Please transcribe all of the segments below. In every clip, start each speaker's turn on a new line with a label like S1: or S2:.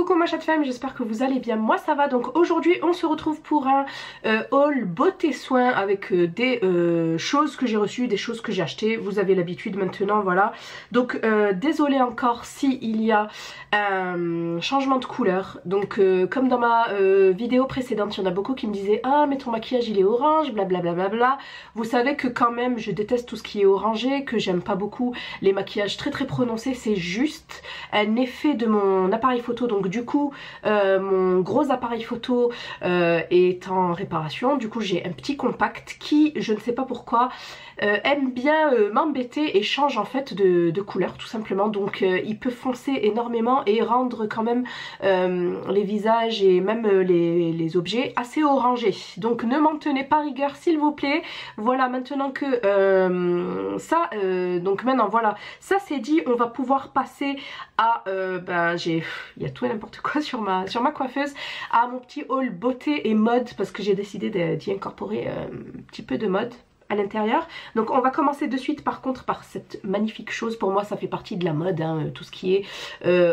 S1: Coucou ma chatte femme, j'espère que vous allez bien, moi ça va. Donc aujourd'hui on se retrouve pour un haul beauté soin avec des choses que j'ai reçues, des choses que j'ai achetées. Vous avez l'habitude maintenant, voilà. Donc désolée encore si il y a un changement de couleur. Donc comme dans ma vidéo précédente, il y en a beaucoup qui me disaient ah mais ton maquillage il est orange, blablabla. Bla, bla, bla. Vous savez que quand même je déteste tout ce qui est orangé, que j'aime pas beaucoup les maquillages très prononcés. C'est juste un effet de mon appareil photo. Donc du coup mon gros appareil photo est en réparation. Du coup j'ai un petit compact qui, je ne sais pas pourquoi, aime bien m'embêter et change en fait de couleur tout simplement. Donc il peut foncer énormément et rendre quand même les visages et même les objets assez orangés. Donc ne m'en tenez pas rigueur s'il vous plaît. Voilà, maintenant que donc maintenant voilà, ça c'est dit, on va pouvoir passer à il y a tout et n'importe quoi sur ma coiffeuse, à mon petit haul beauté et mode, parce que j'ai décidé d'y incorporer un petit peu de mode à l'intérieur. Donc on va commencer de suite par contre par cette magnifique chose. Pour moi ça fait partie de la mode, hein, tout ce qui est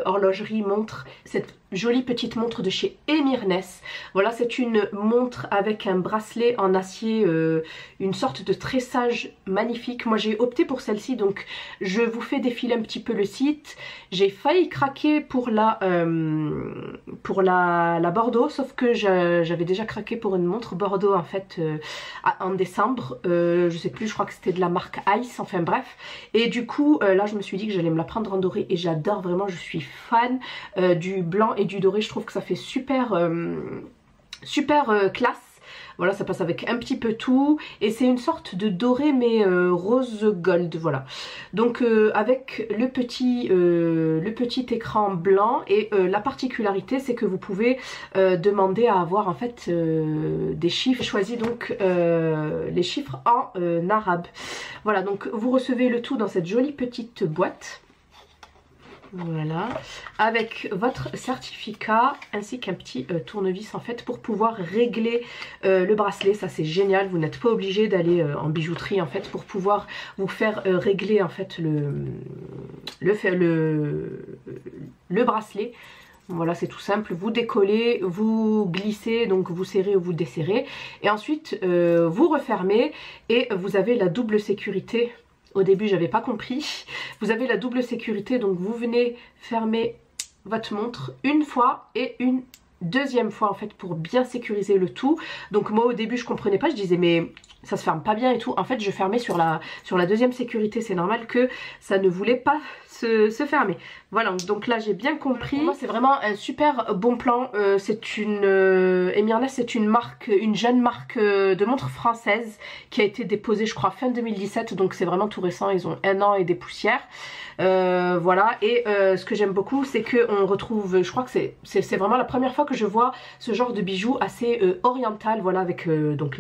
S1: horlogerie, montre. Cette jolie petite montre de chez Emirness. Voilà, c'est une montre avec un bracelet en acier, une sorte de tressage magnifique. Moi j'ai opté pour celle-ci, donc je vous fais défiler un petit peu le site. J'ai failli craquer pour la Bordeaux, sauf que j'avais déjà craqué pour une montre Bordeaux en fait en décembre. Je sais plus, je crois que c'était de la marque Ice, enfin bref. Et du coup là je me suis dit que j'allais me la prendre en doré et j'adore vraiment, je suis fan du blanc et du doré. Je trouve que ça fait super classe. Voilà, ça passe avec un petit peu tout et c'est une sorte de doré mais rose gold, voilà. Donc avec le petit écran blanc et la particularité c'est que vous pouvez demander à avoir en fait des chiffres. J'ai choisi donc les chiffres en arabe. Voilà, donc vous recevez le tout dans cette jolie petite boîte. Voilà, avec votre certificat ainsi qu'un petit tournevis en fait pour pouvoir régler le bracelet. Ça c'est génial, vous n'êtes pas obligé d'aller en bijouterie en fait pour pouvoir vous faire régler en fait le bracelet. Voilà, c'est tout simple, vous décollez, vous glissez, donc vous serrez ou vous desserrez et ensuite vous refermez et vous avez la double sécurité. Au début j'avais pas compris, vous avez la double sécurité, donc vous venez fermer votre montre une fois et une deuxième fois en fait pour bien sécuriser le tout. Donc moi au début je comprenais pas, je disais mais ça se ferme pas bien et tout. En fait je fermais sur la deuxième sécurité, c'est normal que ça ne voulait pas se fermer. Voilà, donc là j'ai bien compris. Pour moi c'est vraiment un super bon plan. C'est une Emirness, c'est une marque, une jeune marque de montres française qui a été déposée je crois fin 2017, donc c'est vraiment tout récent, ils ont 1 an et des poussières. Voilà, et ce que j'aime beaucoup c'est que on retrouve, je crois que c'est vraiment la première fois que je vois ce genre de bijoux assez oriental, voilà, avec donc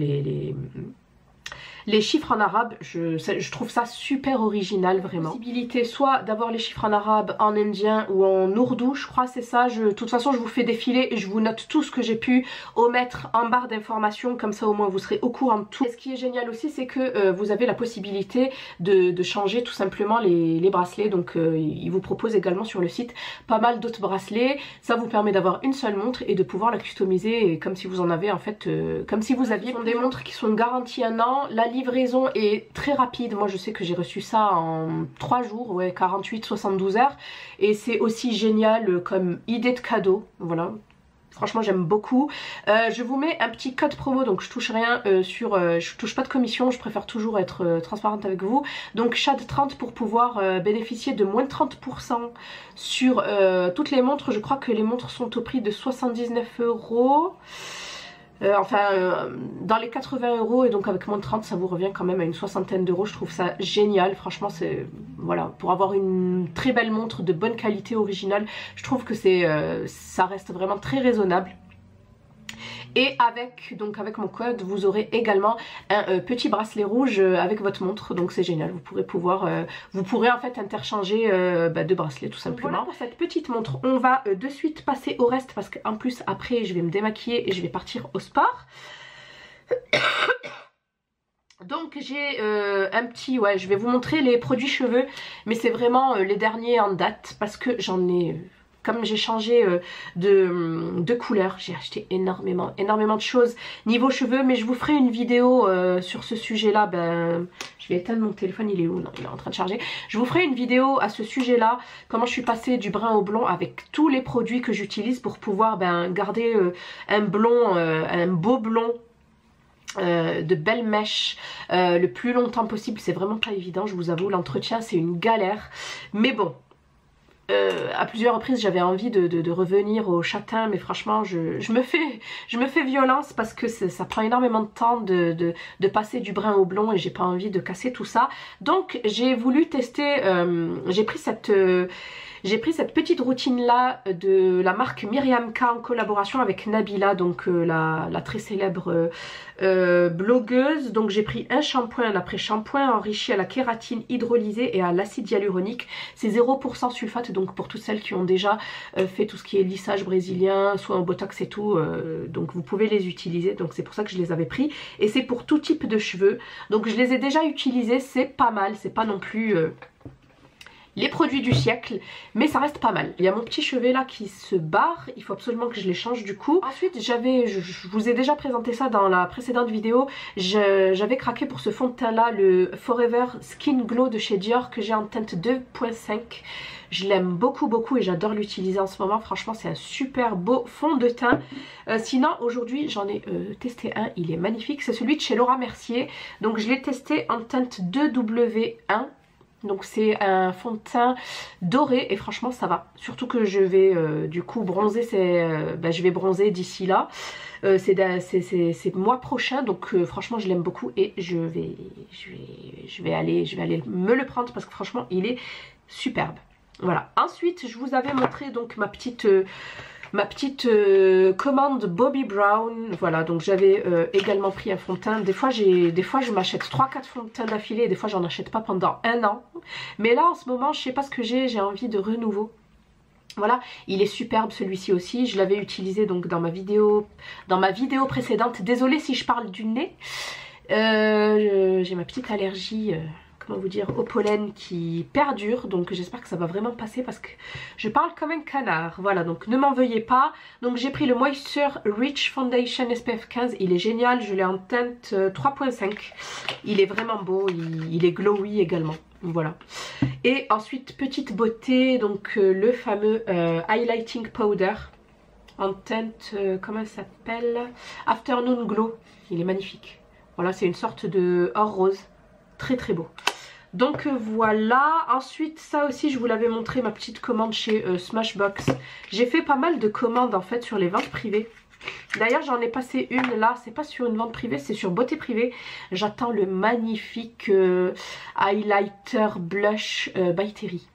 S1: les chiffres en arabe. Je trouve ça super original vraiment. Possibilité soit d'avoir les chiffres en arabe, en indien ou en ourdou, je crois c'est ça. De toute façon je vous fais défiler et je vous note tout ce que j'ai pu omettre en barre d'informations, comme ça au moins vous serez au courant de tout. Et ce qui est génial aussi c'est que vous avez la possibilité de changer tout simplement les bracelets. Donc ils vous proposent également sur le site pas mal d'autres bracelets. Ça vous permet d'avoir une seule montre et de pouvoir la customiser comme si vous en avez en fait, comme si vous aviez. Ce sont des montres qui sont garanties 1 an. La livraison est très rapide, moi je sais que j'ai reçu ça en 3 jours, ouais, 48-72 heures, et c'est aussi génial comme idée de cadeau, voilà. Franchement j'aime beaucoup. Je vous mets un petit code promo, donc je touche rien je touche pas de commission, je préfère toujours être transparente avec vous. Donc Chad30 pour pouvoir bénéficier de moins de 30% sur toutes les montres. Je crois que les montres sont au prix de 79 €. Dans les 80 €, et donc avec moins de 30 ça vous revient quand même à une 60aine d'euros. Je trouve ça génial, franchement c'est, voilà, pour avoir une très belle montre de bonne qualité originale, je trouve que ça reste vraiment très raisonnable. Et avec mon code vous aurez également un petit bracelet rouge avec votre montre, donc c'est génial, vous pourrez en fait interchanger deux bracelets tout simplement. Voilà pour cette petite montre. On va de suite passer au reste parce qu'en plus après je vais me démaquiller et je vais partir au sport. Donc j'ai un petit, ouais, je vais vous montrer les produits cheveux, mais c'est vraiment les derniers en date parce que j'en ai comme j'ai changé de couleur, j'ai acheté énormément de choses niveau cheveux, mais je vous ferai une vidéo sur ce sujet là. Ben, je vais éteindre mon téléphone, il est où? Non, il est en train de charger. Je vous ferai une vidéo à ce sujet là, comment je suis passée du brun au blond avec tous les produits que j'utilise pour pouvoir garder un blond, un beau blond, de belles mèches le plus longtemps possible. C'est vraiment pas évident, je vous avoue, l'entretien c'est une galère, mais bon, à plusieurs reprises j'avais envie de revenir au châtain, mais franchement je me fais violence parce que ça prend énormément de temps de passer du brun au blond et j'ai pas envie de casser tout ça. Donc j'ai voulu tester, j'ai pris cette petite routine là de la marque Myriam K en collaboration avec Nabila, donc la très célèbre blogueuse. Donc j'ai pris un shampoing, un après-shampoing enrichi à la kératine hydrolysée et à l'acide hyaluronique. C'est 0% sulfate, donc pour toutes celles qui ont déjà fait tout ce qui est lissage brésilien, soit en botox et tout, donc vous pouvez les utiliser. Donc c'est pour ça que je les avais pris et c'est pour tout type de cheveux. Donc je les ai déjà utilisés, c'est pas mal, c'est pas non plus les produits du siècle, mais ça reste pas mal. Il y a mon petit chevet là qui se barre, il faut absolument que je les change du coup. Ensuite je vous ai déjà présenté ça dans la précédente vidéo, j'avais craqué pour ce fond de teint là, le Forever Skin Glow de chez Dior que j'ai en teinte 2.5. Je l'aime beaucoup et j'adore l'utiliser en ce moment, franchement c'est un super beau fond de teint. Sinon aujourd'hui j'en ai testé un, il est magnifique, c'est celui de chez Laura Mercier, donc je l'ai testé en teinte 2W1. Donc c'est un fond de teint doré et franchement ça va. Surtout que je vais du coup bronzer, je vais bronzer d'ici là. C'est mois prochain, donc franchement je l'aime beaucoup et je vais aller me le prendre parce que franchement il est superbe. Voilà. Ensuite je vous avais montré donc ma petite commande Bobbi Brown. Voilà, donc j'avais également pris un fond de teint. Des fois je m'achète 3-4 fonds de teint d'affilée, des fois j'en achète pas pendant un an. Mais là en ce moment je sais pas ce que j'ai envie de renouveau. Voilà, il est superbe celui-ci aussi, je l'avais utilisé donc dans ma vidéo précédente. Désolée si je parle du nez, j'ai ma petite allergie, comment vous dire, au pollen qui perdure, donc j'espère que ça va vraiment passer parce que je parle comme un canard. Voilà, donc ne m'en veuillez pas. Donc j'ai pris le Moisture Rich Foundation SPF 15, il est génial, je l'ai en teinte 3.5, il est vraiment beau, il est glowy également. Voilà. Et ensuite petite beauté, donc le fameux highlighting powder en teinte, comment elle s'appelle, Afternoon Glow, il est magnifique. Voilà, c'est une sorte de or rose, très beau. Donc voilà, ensuite ça aussi je vous l'avais montré, ma petite commande chez Smashbox. J'ai fait pas mal de commandes en fait sur les ventes privées. D'ailleurs j'en ai passé une là, c'est pas sur une vente privée, c'est sur Beauté Privée. J'attends le magnifique highlighter blush by Terry.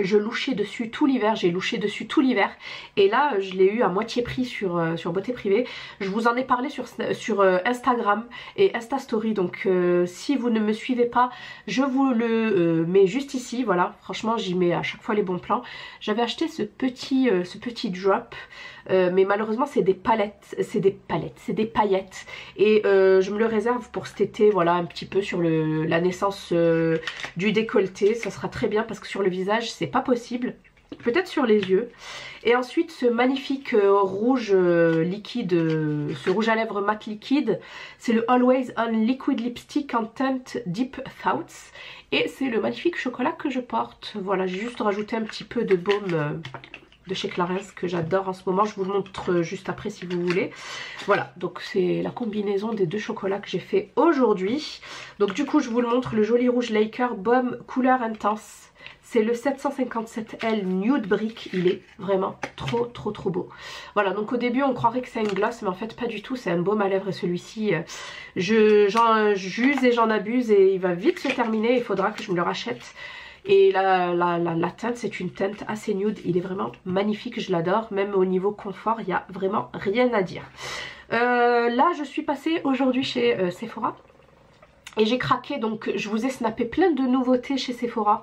S1: Je louchais dessus tout l'hiver, j'ai louché dessus tout l'hiver et là je l'ai eu à moitié prix sur Beauté Privée. Je vous en ai parlé sur Instagram et Insta Story, donc si vous ne me suivez pas je vous le mets juste ici. Voilà, franchement j'y mets à chaque fois les bons plans. J'avais acheté ce petit drop, mais malheureusement c'est des paillettes et je me le réserve pour cet été. Voilà, un petit peu sur la naissance du décolleté, ça sera très bien parce que sur le visage c'est pas possible, peut-être sur les yeux. Et ensuite ce magnifique rouge liquide, ce rouge à lèvres mat liquide, c'est le Always On Liquid Lipstick en teinte Deep Thoughts et c'est le magnifique chocolat que je porte. Voilà, j'ai juste rajouté un petit peu de baume de chez Clarins que j'adore en ce moment, je vous le montre juste après si vous voulez. Voilà, donc c'est la combinaison des deux chocolats que j'ai fait aujourd'hui. Donc du coup je vous le montre, le joli rouge Laker Baume couleur intense. C'est le 757L Nude Brick, il est vraiment trop beau. Voilà, donc au début on croirait que c'est une gloss, mais en fait pas du tout, c'est un baume à lèvres et celui-ci, j'en use et j'en abuse et il va vite se terminer, il faudra que je me le rachète. Et la teinte, c'est une teinte assez nude, il est vraiment magnifique, je l'adore, même au niveau confort, il n'y a vraiment rien à dire. Là je suis passée aujourd'hui chez Sephora et j'ai craqué, donc je vous ai snappé plein de nouveautés chez Sephora.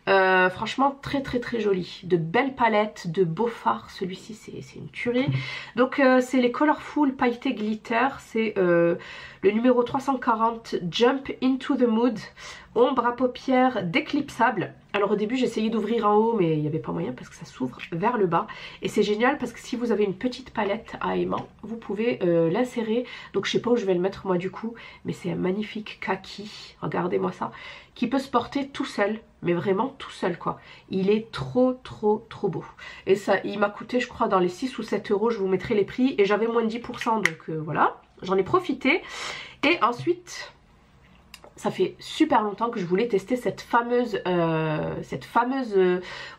S1: Franchement très joli, de belles palettes, de beaux fards, celui-ci c'est une tuerie. Donc c'est les Colorful Pailleté Glitter, c'est le numéro 340 Jump Into the Mood, ombre à paupières déclipsable. Alors au début j'ai essayé d'ouvrir en haut mais il n'y avait pas moyen parce que ça s'ouvre vers le bas. Et c'est génial parce que si vous avez une petite palette à aimant, vous pouvez l'insérer. Donc je sais pas où je vais le mettre moi du coup, mais c'est un magnifique kaki, regardez-moi ça, qui peut se porter tout seul, mais vraiment tout seul quoi. Il est trop beau. Et ça, il m'a coûté je crois dans les 6 ou 7 euros, je vous mettrai les prix. Et j'avais moins de 10%, donc voilà, j'en ai profité. Et ensuite... ça fait super longtemps que je voulais tester cette fameuse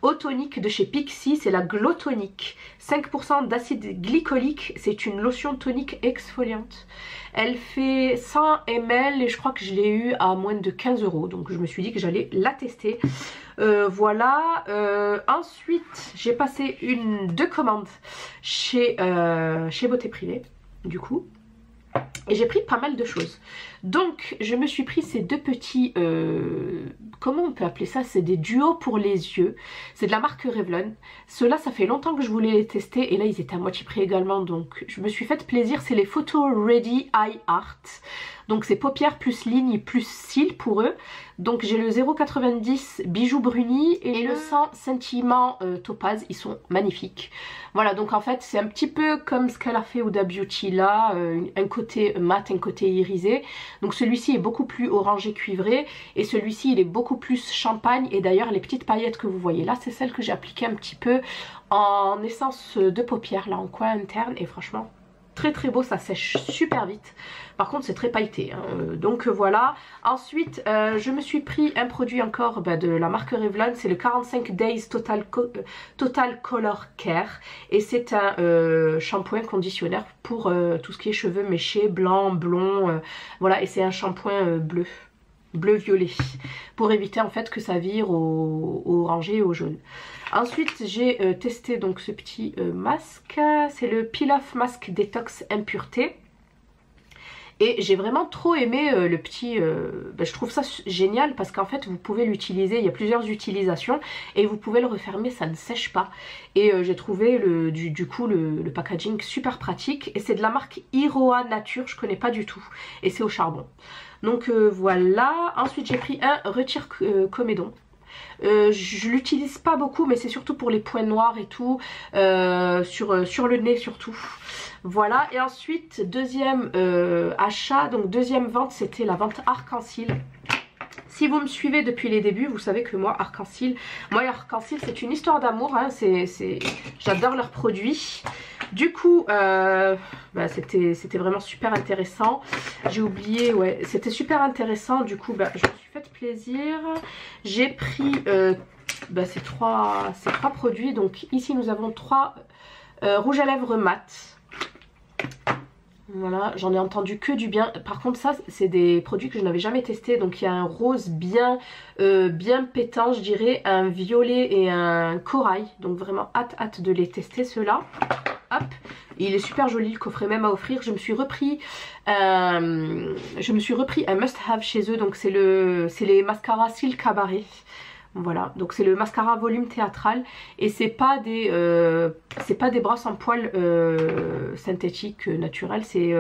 S1: eau tonique de chez Pixi, c'est la Glow Tonic. 5% d'acide glycolique, c'est une lotion tonique exfoliante. Elle fait 100 ml et je crois que je l'ai eu à moins de 15 euros. Donc je me suis dit que j'allais la tester. Voilà. Ensuite, j'ai passé deux commandes chez Beauté Privée, du coup. Et j'ai pris pas mal de choses. Donc je me suis pris ces deux petits, comment on peut appeler ça? C'est des duos pour les yeux. C'est de la marque Revlon. Ceux-là ça fait longtemps que je voulais les tester. Et là ils étaient à moitié prix également. Donc je me suis fait plaisir. C'est les Photo Ready Eye Art. Donc c'est paupières plus lignes plus cils pour eux. Donc j'ai le 0,90 bijou bruni et le 100 scintillement topaz. Ils sont magnifiques. Voilà, donc en fait c'est un petit peu comme ce qu'elle a fait Huda Beauty là. Un côté mat, un côté irisé. Donc celui-ci est beaucoup plus orangé cuivré. Et celui-ci il est beaucoup plus champagne. Et d'ailleurs les petites paillettes que vous voyez là, c'est celles que j'ai appliquées un petit peu en essence de paupières là en coin interne. Et franchement très beau, ça sèche super vite. Par contre c'est très pailleté hein. Donc voilà. Ensuite je me suis pris un produit encore de la marque Revlon. C'est le 45 Days Total Color Care. Et c'est un shampoing conditionnaire pour tout ce qui est cheveux méchés, blancs, blonds. Voilà, et c'est un shampoing bleu-violet. Pour éviter en fait que ça vire au orangé et au jaune. Ensuite j'ai testé donc ce petit masque. C'est le Peel Off Mask Detox Impureté. Et j'ai vraiment trop aimé le petit, je trouve ça génial parce qu'en fait vous pouvez l'utiliser, il y a plusieurs utilisations et vous pouvez le refermer, ça ne sèche pas. Et j'ai trouvé du coup le packaging super pratique et c'est de la marque Iroha Nature, je connais pas du tout et c'est au charbon. Donc voilà. Ensuite j'ai pris un retire comédon. Je l'utilise pas beaucoup mais c'est surtout pour les points noirs et tout, sur le nez surtout. Voilà, et ensuite deuxième achat, donc deuxième vente, c'était la vente Arc-en-Ciel. Si vous me suivez depuis les débuts, vous savez que moi Arc-en-Ciel c'est une histoire d'amour hein, j'adore leurs produits. Du coup c'était vraiment super intéressant. J'ai oublié, ouais, c'était super intéressant. Du coup je me suis fait plaisir. J'ai pris ces trois produits. Donc ici nous avons 3 rouges à lèvres mat. Voilà, j'en ai entendu que du bien. Par contre ça c'est des produits que je n'avais jamais testé. Donc il y a un rose bien pétant je dirais, un violet et un corail. Donc vraiment hâte de les tester ceux-là. Hop, il est super joli le coffret même à offrir. Je me suis repris un must-have chez eux. Donc c'est les mascaras Cils Cabaret. Voilà, donc c'est le mascara volume théâtral et c'est pas des brosses en poils synthétiques naturelles, c'est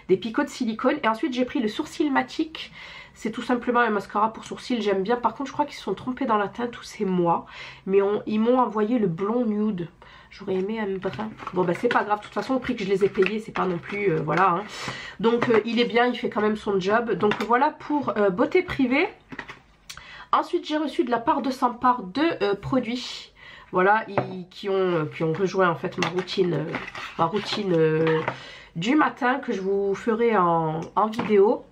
S1: des picots de silicone. Et ensuite j'ai pris le sourcil matique. C'est tout simplement un mascara pour sourcils, j'aime bien. Par contre je crois qu'ils se sont trompés dans la teinte ou c'est moi, mais ils m'ont envoyé le blond nude. J'aurais aimé un brun. Bon c'est pas grave, de toute façon au prix que je les ai payés c'est pas non plus voilà hein. Donc il est bien, il fait quand même son job. Donc voilà pour Beauté Privée. Ensuite j'ai reçu de la part de Sampar 2 produits. Voilà, qui ont rejoint en fait ma routine du matin que je vous ferai en vidéo.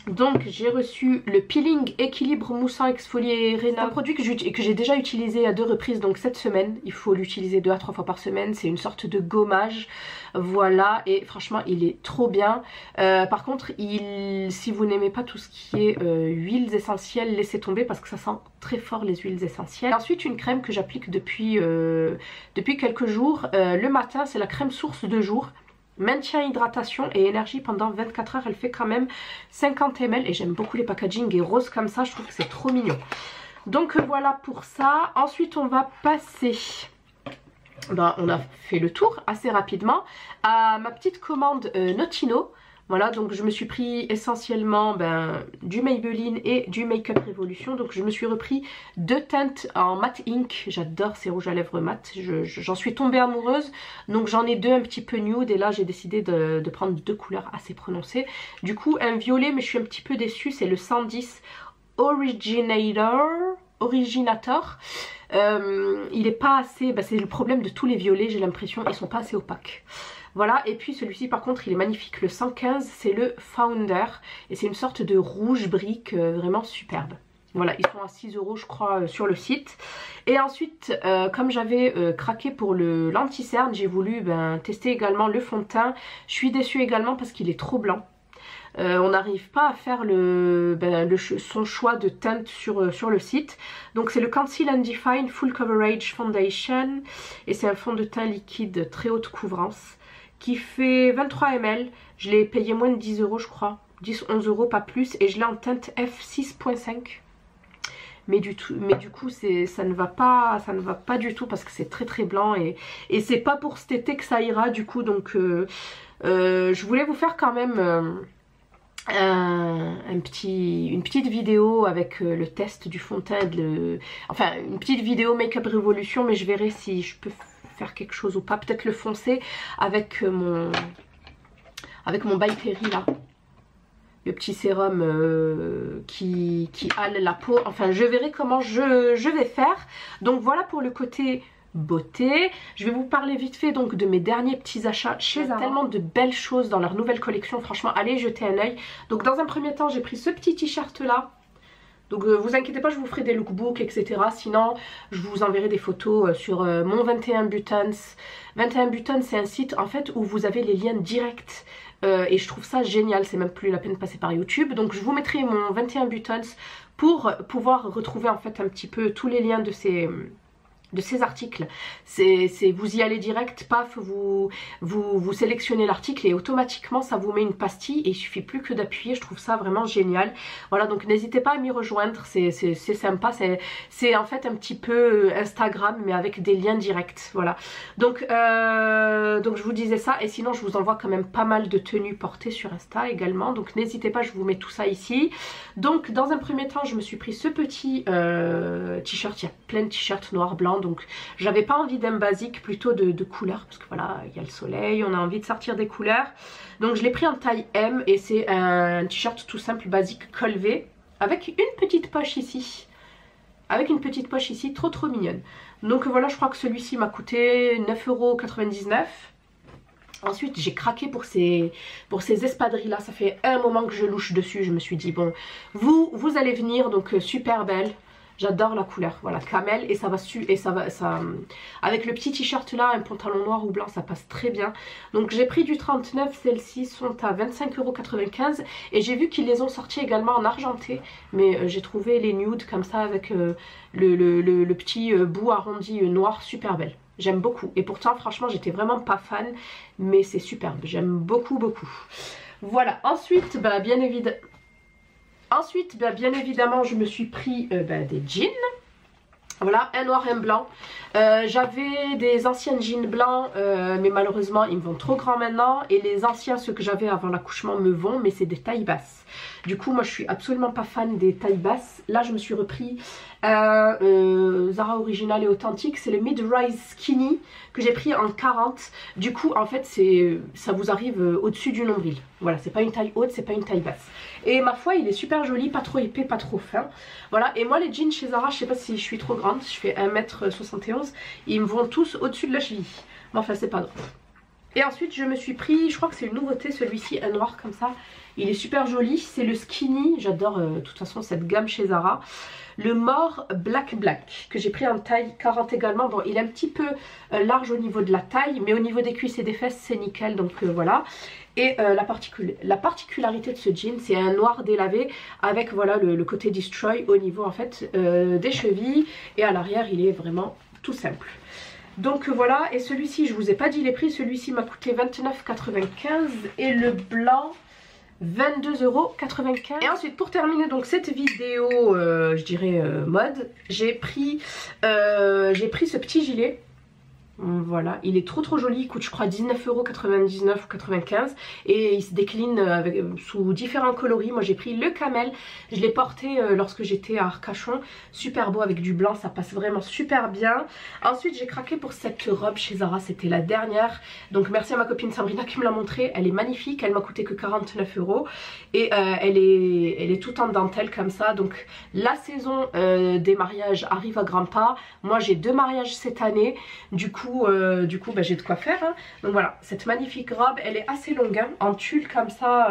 S1: Donc j'ai reçu le peeling équilibre moussant exfolié Rénal, un produit que j'ai déjà utilisé à 2 reprises. Donc cette semaine il faut l'utiliser 2 à 3 fois par semaine. C'est une sorte de gommage, voilà, et franchement il est trop bien. Par contre si vous n'aimez pas tout ce qui est huiles essentielles, laissez tomber parce que ça sent très fort les huiles essentielles. Ensuite une crème que j'applique depuis quelques jours, le matin, c'est la crème source de jour. Maintien, hydratation et énergie pendant 24 heures. Elle fait quand même 50 ml et j'aime beaucoup les packaging et roses comme ça. Je trouve que c'est trop mignon. Donc voilà pour ça. Ensuite on va passer, on a fait le tour assez rapidement, à ma petite commande Notino. Voilà, donc je me suis pris essentiellement du Maybelline et du Make Up Revolution. Donc je me suis repris 2 teintes en matte ink. J'adore ces rouges à lèvres mat. J'en suis tombée amoureuse. Donc j'en ai 2 un petit peu nude. Et là j'ai décidé de prendre 2 couleurs assez prononcées. Du coup un violet, mais je suis un petit peu déçue. C'est le 110 Originator. Il est pas assez, c'est le problème de tous les violets, j'ai l'impression, ils sont pas assez opaques. Voilà, et puis celui-ci par contre il est magnifique, le 115, c'est le Founder et c'est une sorte de rouge brique vraiment superbe. Voilà, ils sont à 6 € je crois sur le site. Et ensuite, comme j'avais craqué pour l'anti-cerne, j'ai voulu tester également le fond de teint. Je suis déçue également parce qu'il est trop blanc. On n'arrive pas à faire son choix de teinte sur le site. Donc c'est le Conceal and Define Full Coverage Foundation. Et c'est un fond de teint liquide très haute couvrance qui fait 23 ml. Je l'ai payé moins de 10 € je crois. 10-11 €, pas plus. Et je l'ai en teinte F6.5. Mais du coup ça ne va pas du tout parce que c'est très très blanc. Et c'est pas pour cet été que ça ira du coup. Donc je voulais vous faire quand même... une petite vidéo avec le test du fond de teint, enfin une petite vidéo Make Up Revolution, mais je verrai si je peux faire quelque chose ou pas, peut-être le foncer avec mon By Terry là, le petit sérum qui hale la peau. Enfin je verrai comment je vais faire. Donc voilà pour le côté beauté. Je vais vous parler vite fait donc de mes derniers petits achats chez Zara. Tellement de belles choses dans leur nouvelle collection, franchement allez jeter un oeil. Donc dans un premier temps j'ai pris ce petit t-shirt là. Donc vous inquiétez pas, je vous ferai des lookbooks etc. Sinon je vous enverrai des photos sur mon 21 Buttons. 21 Buttons c'est un site en fait où vous avez les liens directs. Et je trouve ça génial, c'est même plus la peine de passer par YouTube. Donc je vous mettrai mon 21 Buttons pour pouvoir retrouver en fait un petit peu tous les liens de ces articles. Vous y allez direct, paf, vous sélectionnez l'article et automatiquement ça vous met une pastille et il suffit plus que d'appuyer. Je trouve ça vraiment génial. Voilà, donc n'hésitez pas à m'y rejoindre, c'est sympa, c'est en fait un petit peu Instagram mais avec des liens directs. Voilà, donc je vous disais ça. Et sinon je vous envoie quand même pas mal de tenues portées sur Insta également, donc n'hésitez pas, je vous mets tout ça ici. Donc dans un premier temps je me suis pris ce petit t-shirt, il y a plein de t-shirts noirs, blancs. Donc j'avais pas envie d'un basique, plutôt de couleurs, parce que voilà, il y a le soleil, on a envie de sortir des couleurs. Donc je l'ai pris en taille M et c'est un t-shirt tout simple basique col V avec une petite poche ici. Trop mignonne. Donc voilà, je crois que celui-ci m'a coûté 9,99 €. Ensuite j'ai craqué pour ces espadrilles là, ça fait un moment que je louche dessus. Je me suis dit bon, vous allez venir, donc super belle. J'adore la couleur, voilà, camel, et ça va avec le petit t-shirt là, un pantalon noir ou blanc, ça passe très bien. Donc j'ai pris du 39, celles-ci sont à 25,95 € et j'ai vu qu'ils les ont sortis également en argenté, mais j'ai trouvé les nudes comme ça avec le petit bout arrondi noir, super belle. J'aime beaucoup, et pourtant franchement j'étais vraiment pas fan, mais c'est superbe, j'aime beaucoup. Voilà, ensuite bien évidemment je me suis pris des jeans. Voilà, un noir et un blanc. J'avais des anciennes jeans blancs, mais malheureusement ils me vont trop grands maintenant. Et les anciens, ceux que j'avais avant l'accouchement, me vont, mais c'est des tailles basses. Du coup moi je suis absolument pas fan des tailles basses. Là je me suis repris Zara original et authentique, c'est le mid-rise skinny que j'ai pris en 40. Du coup en fait ça vous arrive au-dessus du nombril. Voilà, c'est pas une taille haute, c'est pas une taille basse. Et ma foi il est super joli, pas trop épais, pas trop fin. Voilà, et moi les jeans chez Zara, je sais pas si je suis trop grande, je fais 1,71 m, ils me vont tous au-dessus de la cheville. Mais enfin c'est pas grave. Et ensuite je me suis pris, je crois que c'est une nouveauté celui-ci, un noir comme ça. Il est super joli, c'est le skinny, j'adore de toute façon cette gamme chez Zara. Le More Black que j'ai pris en taille 40 également. Bon, il est un petit peu large au niveau de la taille, mais au niveau des cuisses et des fesses c'est nickel, donc voilà. Et la particularité de ce jean, c'est un noir délavé avec voilà le côté destroy au niveau en fait des chevilles, et à l'arrière il est vraiment tout simple. Donc voilà, et celui-ci je vous ai pas dit les prix, celui-ci m'a coûté 29,95 € et le blanc 22,95 €. Et ensuite pour terminer donc cette vidéo je dirais mode, j'ai pris ce petit gilet. Voilà, il est trop joli, il coûte je crois 19,99€ ou 95 et il se décline sous différents coloris. Moi j'ai pris le camel, je l'ai porté lorsque j'étais à Arcachon, super beau avec du blanc, ça passe vraiment super bien. Ensuite j'ai craqué pour cette robe chez Zara, c'était la dernière, donc merci à ma copine Sabrina qui me l'a montrée, elle est magnifique, elle m'a coûté que 49€ et elle est toute en dentelle comme ça. Donc la saison des mariages arrive à grands pas, moi j'ai 2 mariages cette année, du coup bah, j'ai de quoi faire hein. Donc voilà, cette magnifique robe, elle est assez longue hein, en tulle comme ça,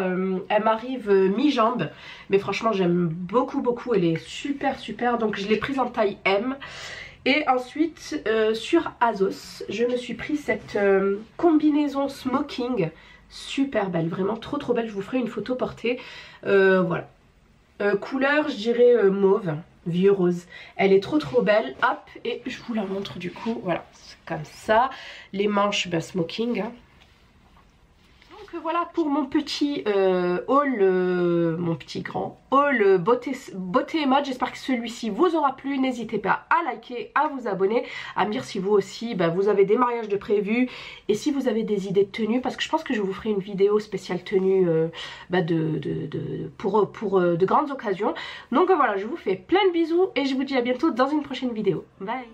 S1: elle m'arrive mi-jambe, mais franchement j'aime beaucoup, elle est super, donc je l'ai prise en taille M. Et ensuite sur Azos je me suis pris cette combinaison smoking, super belle, vraiment trop belle, je vous ferai une photo portée, voilà. Couleur je dirais mauve, vieux rose, elle est trop belle, hop, et je vous la montre du coup, voilà, c'est comme ça, les manches bah, smoking hein. Donc voilà pour mon petit haul, mon petit grand haul beauté et mode. J'espère que celui-ci vous aura plu. N'hésitez pas à liker, à vous abonner, à me dire si vous aussi bah, vous avez des mariages de prévus et si vous avez des idées de tenues, parce que je pense que je vous ferai une vidéo spéciale tenue bah, pour de grandes occasions. Donc voilà, je vous fais plein de bisous et je vous dis à bientôt dans une prochaine vidéo. Bye.